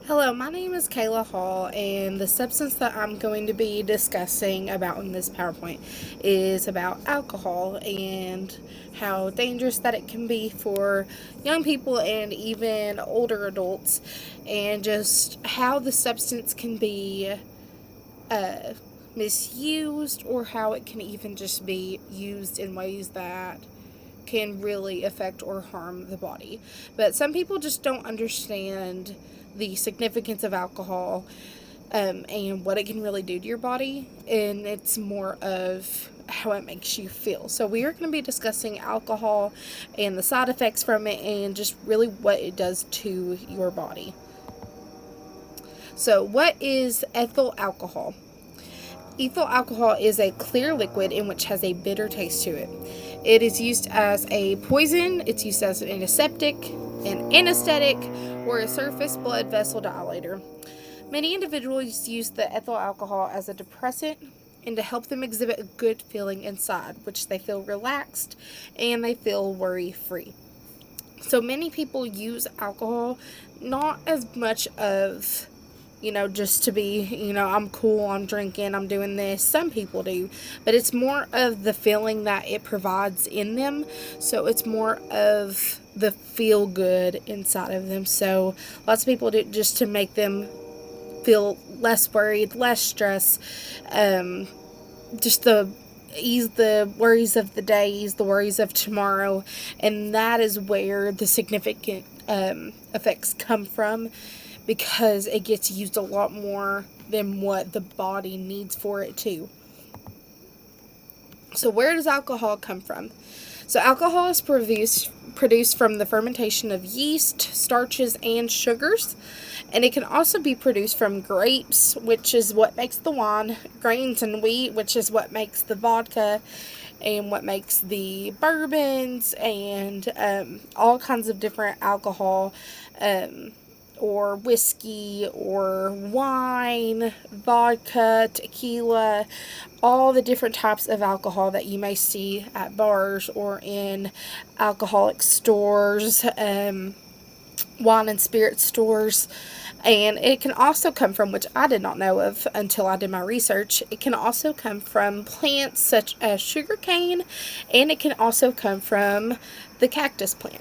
Hello, my name is Kayla Hall, and the substance that I'm going to be discussing about in this PowerPoint is about alcohol and how dangerous that it can be for young people and even older adults, and just how the substance can be uh, misused, or how it can even just be used in ways that can really affect or harm the body. But some people just don't understand the significance of alcohol, and what it can really do to your body, and it's more of how it makes you feel. So we are going to be discussing alcohol and the side effects from it, and just really what it does to your body. So what is ethyl alcohol? Ethyl alcohol is a clear liquid in which has a bitter taste to it. It is used as a poison, it's used as an antiseptic, an anesthetic, or a surface blood vessel dilator. Many individuals use the ethyl alcohol as a depressant and to help them exhibit a good feeling inside, which they feel relaxed and they feel worry free. So many people use alcohol not as much of, just to be, I'm cool, I'm drinking, I'm doing this. Some people do, but it's more of the feeling that it provides in them. So it's more of the feel good inside of them. So lots of people do it just to make them feel less worried, less stress, just the ease the worries of the day, ease the worries of tomorrow, and that is where the significant effects come from, because it gets used a lot more than what the body needs for it to. So where does alcohol come from? So alcohol is produced from the fermentation of yeast, starches, and sugars. And it can also be produced from grapes, which is what makes the wine, grains and wheat, which is what makes the vodka, and what makes the bourbons, and all kinds of different alcohol, or whiskey, or wine, vodka, tequila, all the different types of alcohol that you may see at bars or in alcoholic stores, wine and spirit stores. And it can also come from, which I did not know of until I did my research, it can also come from plants such as sugarcane, and it can also come from the cactus plant.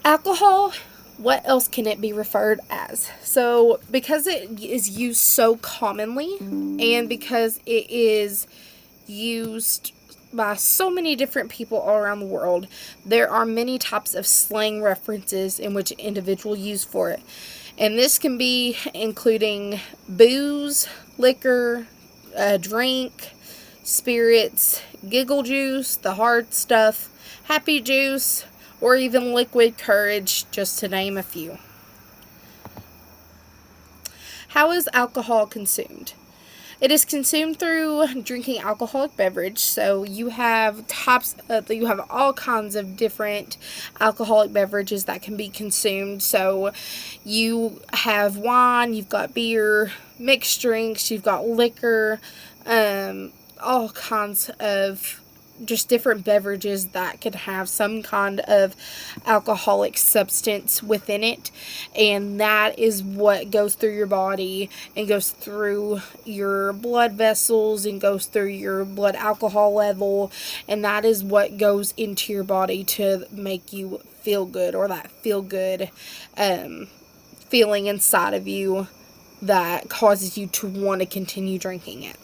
Alcohol, what else can it be referred as? So, because it is used so commonly, and because it is used by so many different people all around the world, there are many types of slang references in which an individual use for it. And this can be including booze, liquor, drink, spirits, giggle juice, the hard stuff, happy juice, or even liquid courage, just to name a few. How is alcohol consumed? It is consumed through drinking alcoholic beverage. So you have all kinds of different alcoholic beverages that can be consumed. So you have wine, you've got beer, mixed drinks, you've got liquor, all kinds of just different beverages that could have some kind of alcoholic substance within it, and that is what goes through your body and goes through your blood vessels and goes through your blood alcohol level, and that is what goes into your body to make you feel good, or that feel good feeling inside of you that causes you to want to continue drinking it.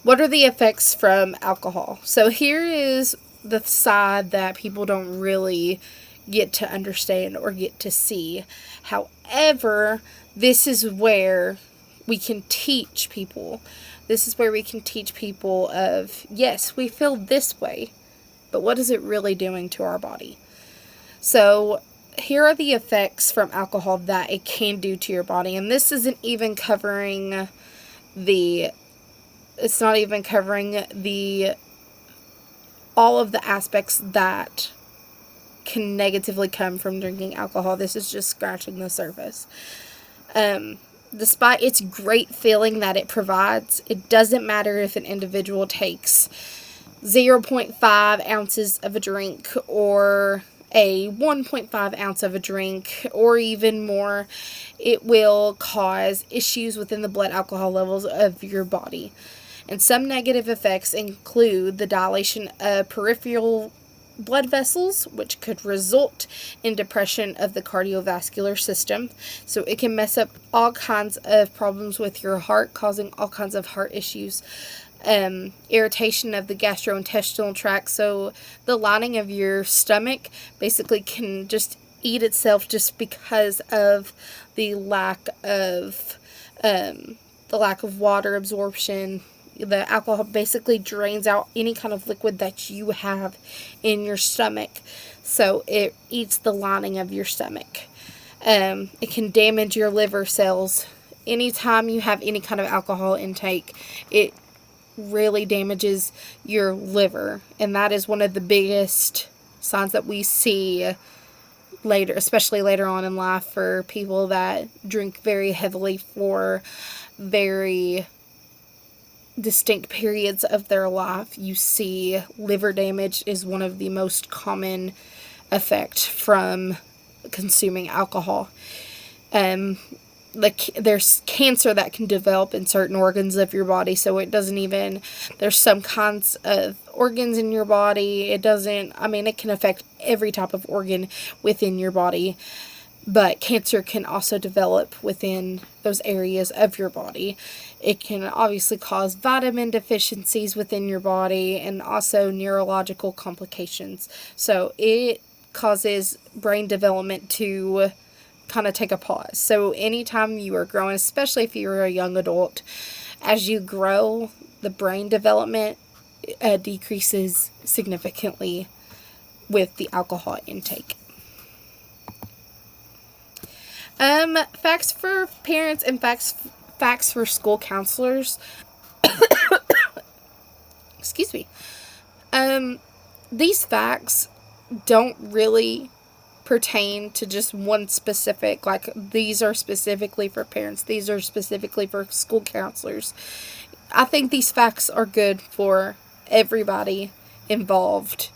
What are the effects from alcohol? So here is the side that people don't really get to understand or get to see. However, this is where we can teach people. This is where we can teach people of, yes, we feel this way, but what is it really doing to our body? So here are the effects from alcohol that it can do to your body. And this isn't even covering the it's not even covering all of the aspects that can negatively come from drinking alcohol. This is just scratching the surface. Despite its great feeling that it provides, it doesn't matter if an individual takes 0.5 ounces of a drink, or a 1.5 ounce of a drink, or even more, it will cause issues within the blood alcohol levels of your body. And some negative effects include the dilation of peripheral blood vessels, which could result in depression of the cardiovascular system. So it can mess up all kinds of problems with your heart, causing all kinds of heart issues. Irritation of the gastrointestinal tract. So the lining of your stomach basically can just eat itself just because of the lack of water absorption. The alcohol basically drains out any kind of liquid that you have in your stomach. So it eats the lining of your stomach. It can damage your liver cells. Anytime you have any kind of alcohol intake, it really damages your liver. And that is one of the biggest signs that we see later, especially later on in life, for people that drink very heavily for very distinct periods of their life. You see liver damage is one of the most common effects from consuming alcohol. There's cancer that can develop in certain organs of your body, so it doesn't even, there's some kinds of organs in your body, it can affect every type of organ within your body. But cancer can also develop within those areas of your body. It can obviously cause vitamin deficiencies within your body and also neurological complications. So it causes brain development to kind of take a pause. So anytime you are growing, especially if you're a young adult, as you grow, the brain development decreases significantly with the alcohol intake. Facts for parents and facts for school counselors. Excuse me. These facts don't really pertain to just one specific, like these are specifically for parents, these are specifically for school counselors. I think these facts are good for everybody involved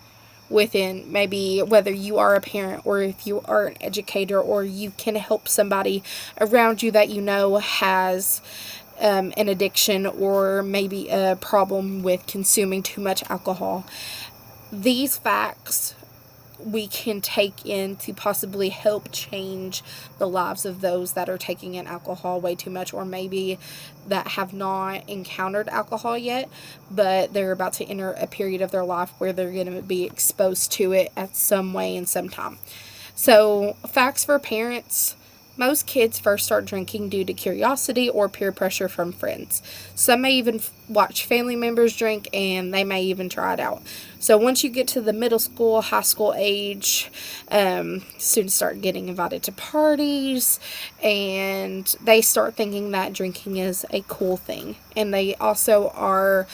within, maybe whether you are a parent or if you are an educator or you can help somebody around you that you know has an addiction or maybe a problem with consuming too much alcohol. These facts we can take in to possibly help change the lives of those that are taking in alcohol way too much, or maybe that have not encountered alcohol yet, but they're about to enter a period of their life where they're going to be exposed to it at some way and some time. So, facts for parents. Most kids first start drinking due to curiosity or peer pressure from friends. Some may even watch family members drink, and they may even try it out. So once you get to the middle school, high school age, students start getting invited to parties, and they start thinking that drinking is a cool thing. And they also are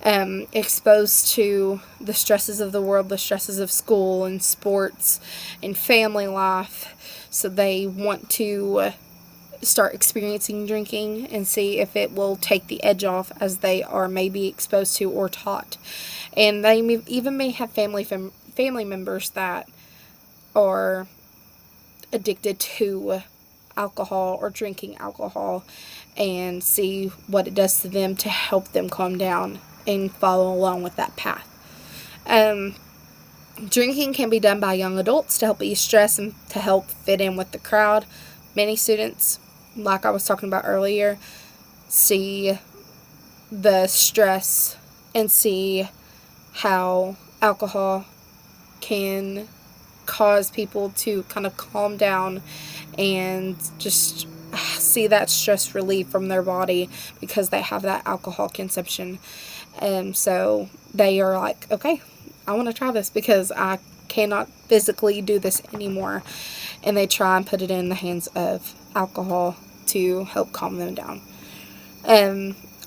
exposed to the stresses of the world, the stresses of school and sports and family life. So they want to start experiencing drinking and see if it will take the edge off as they are maybe exposed to or taught. And they even may have family members that are addicted to alcohol or drinking alcohol, and see what it does to them to help them calm down and follow along with that path. Drinking can be done by young adults to help ease stress and to help fit in with the crowd. Many students, like I was talking about earlier, see the stress and see how alcohol can cause people to kind of calm down and just see that stress relief from their body because they have that alcohol consumption. So they are like, okay, I want to try this because I cannot physically do this anymore. And they try and put it in the hands of alcohol to help calm them down.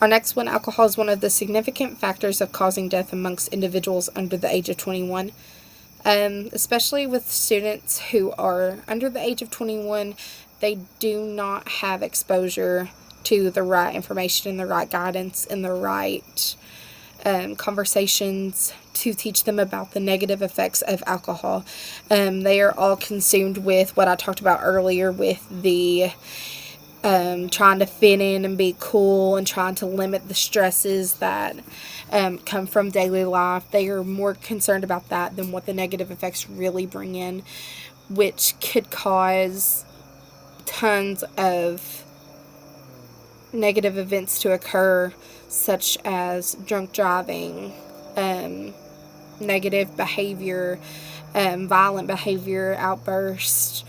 Our next one, alcohol is one of the significant factors of causing death amongst individuals under the age of 21. Especially with students who are under the age of 21, they do not have exposure to the right information and the right guidance and the right conversations to teach them about the negative effects of alcohol. They are all consumed with what I talked about earlier with the trying to fit in and be cool and trying to limit the stresses that come from daily life. They are more concerned about that than what the negative effects really bring in, which could cause tons of negative events to occur, such as drunk driving, negative behavior, violent behavior, outbursts,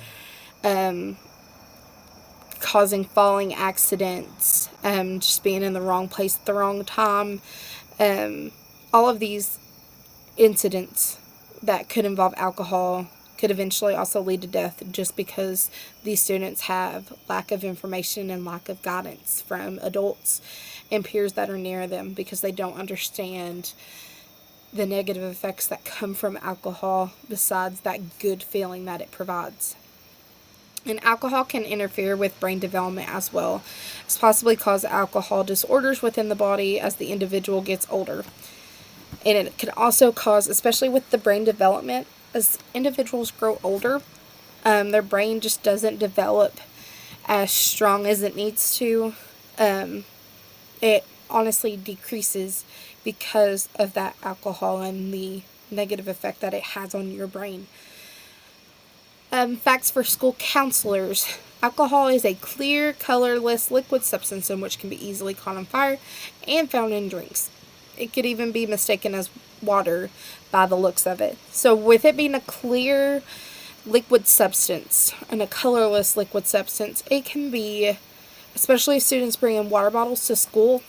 causing falling accidents, just being in the wrong place at the wrong time. All of these incidents that could involve alcohol could eventually also lead to death, just because these students have lack of information and lack of guidance from adults and peers that are near them, because they don't understand the negative effects that come from alcohol besides that good feeling that it provides. And alcohol can interfere with brain development as well. It's possibly cause alcohol disorders within the body as the individual gets older. And it can also cause, especially with the brain development, as individuals grow older, their brain just doesn't develop as strong as it needs to. It honestly decreases because of that alcohol and the negative effect that it has on your brain. Facts for school counselors. Alcohol is a clear, colorless, liquid substance in which can be easily caught on fire and found in drinks. It could even be mistaken as water by the looks of it. So with it being a clear liquid substance and a colorless liquid substance, it can be, especially if students bring in water bottles to school,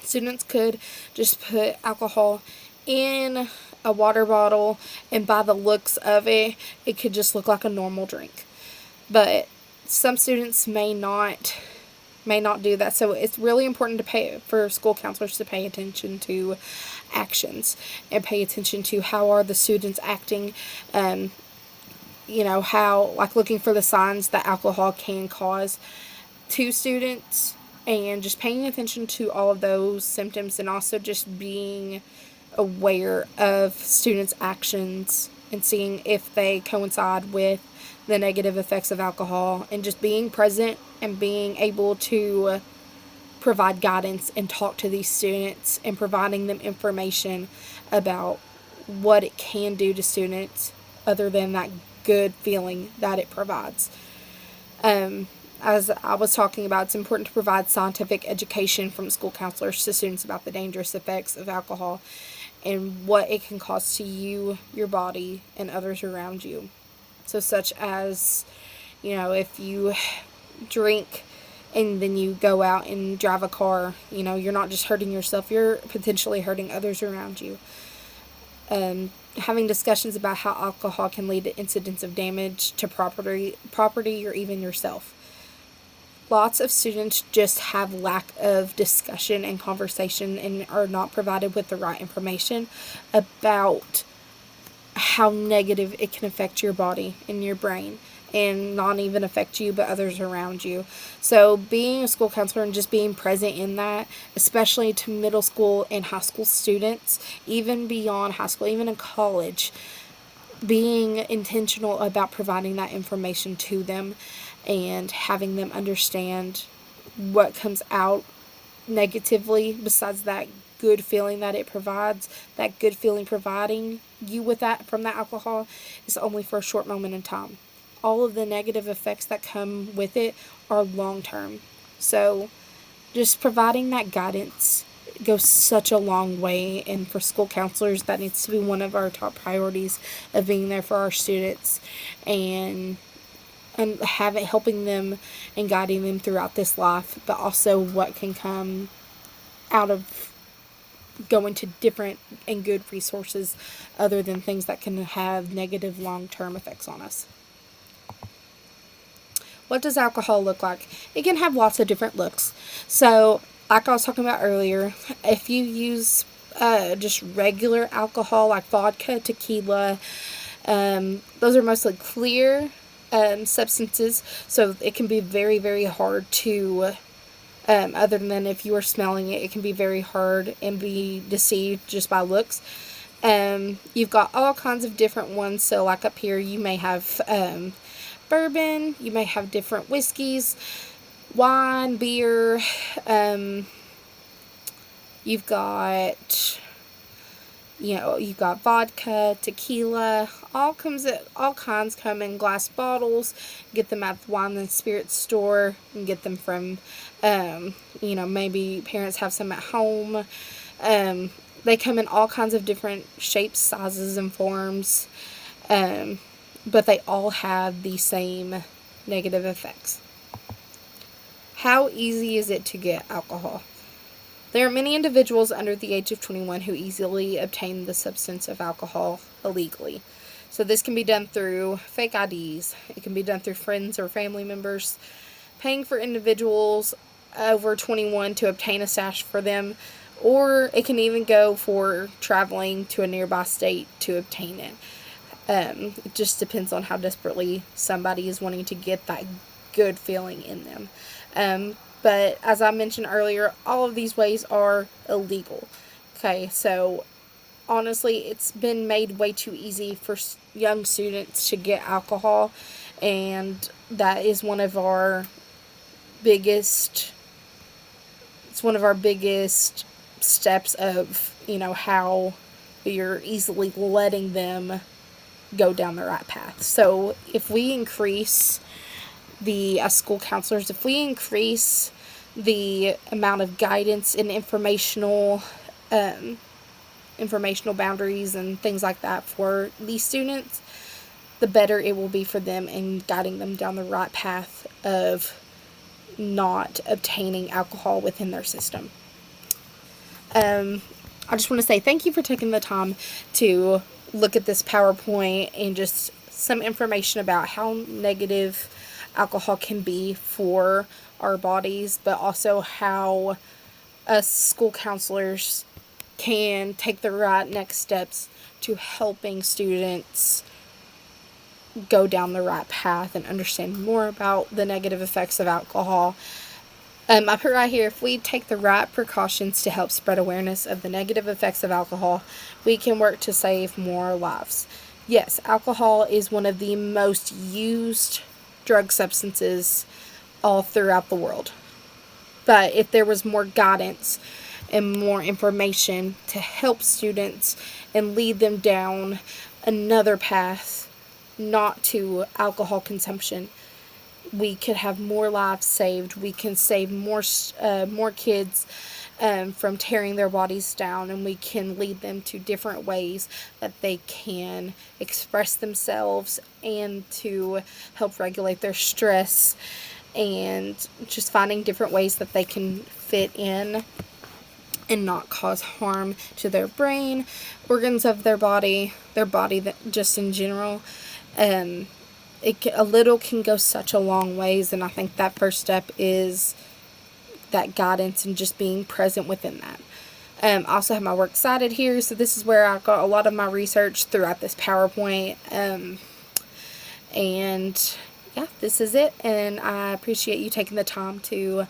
students could just put alcohol in a water bottle, and by the looks of it, it could just look like a normal drink. But some students may not do that. So it's really important for school counselors to pay attention to actions and pay attention to how are the students acting. How, like, looking for the signs that alcohol can cause to students, and just paying attention to all of those symptoms, and also just being aware of students' actions and seeing if they coincide with the negative effects of alcohol, and just being present and being able to provide guidance and talk to these students and providing them information about what it can do to students other than that good feeling that it provides. As I was talking about, it's important to provide scientific education from school counselors to students about the dangerous effects of alcohol and what it can cause to you, your body, and others around you. So such as, if you drink and then you go out and drive a car, you're not just hurting yourself, you're potentially hurting others around you. Having discussions about how alcohol can lead to incidents of damage to property, or even yourself. Lots of students just have lack of discussion and conversation and are not provided with the right information about how negative it can affect your body and your brain, and not even affect you but others around you. So being a school counselor and just being present in that, especially to middle school and high school students, even beyond high school, even in college, being intentional about providing that information to them and having them understand what comes out negatively besides that good feeling that it provides. That good feeling providing you with that from that alcohol is only for a short moment in time. All of the negative effects that come with it are long term. So just providing that guidance goes such a long way, and for school counselors, that needs to be one of our top priorities of being there for our students and helping them and guiding them throughout this life, but also what can come out of going to different and good resources other than things that can have negative long-term effects on us. What does alcohol look like? It can have lots of different looks. So, like I was talking about earlier, if you use just regular alcohol like vodka, tequila, those are mostly clear substances, so it can be very, very hard to Other than if you are smelling it, it can be very hard and be deceived just by looks. You've got all kinds of different ones. So like up here, you may have bourbon, you may have different whiskeys, wine, beer. You've got, you've got vodka, tequila, all kinds come in glass bottles. Get them at the wine and spirits store, and get them from, maybe parents have some at home. They come in all kinds of different shapes, sizes, and forms, but they all have the same negative effects. How easy is it to get alcohol? There are many individuals under the age of 21 who easily obtain the substance of alcohol illegally. So this can be done through fake IDs. It can be done through friends or family members, paying for individuals over 21 to obtain a stash for them, or it can even go for traveling to a nearby state to obtain it. It just depends on how desperately somebody is wanting to get that good feeling in them. But as I mentioned earlier, all of these ways are illegal. Okay, so honestly, it's been made way too easy for young students to get alcohol, and that is one of our biggest steps of, how you're easily letting them go down the right path. So if we increase as school counselors, if we increase the amount of guidance and informational boundaries and things like that for these students, the better it will be for them in guiding them down the right path of not obtaining alcohol within their system. I just want to say thank you for taking the time to look at this PowerPoint and just some information about how negative alcohol can be for our bodies, but also how us school counselors can take the right next steps to helping students go down the right path and understand more about the negative effects of alcohol. I put right here, if we take the right precautions to help spread awareness of the negative effects of alcohol, we can work to save more lives. Yes, alcohol is one of the most used drug substances all throughout the world. But if there was more guidance and more information to help students and lead them down another path, not to alcohol consumption, we could have more lives saved. We can save more kids from tearing their bodies down, and we can lead them to different ways that they can express themselves and to help regulate their stress, and just finding different ways that they can fit in and not cause harm to their brain, organs of their body that just in general. A little can go such a long ways, and I think that first step is that guidance and just being present within that. I also have my works cited here, so this is where I got a lot of my research throughout this PowerPoint. And yeah, this is it, and I appreciate you taking the time to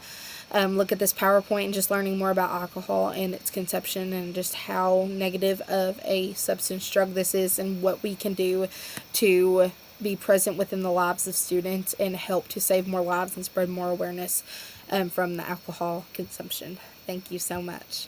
look at this PowerPoint and just learning more about alcohol and its consumption and just how negative of a substance drug this is, and what we can do to be present within the lives of students and help to save more lives and spread more awareness from the alcohol consumption. Thank you so much.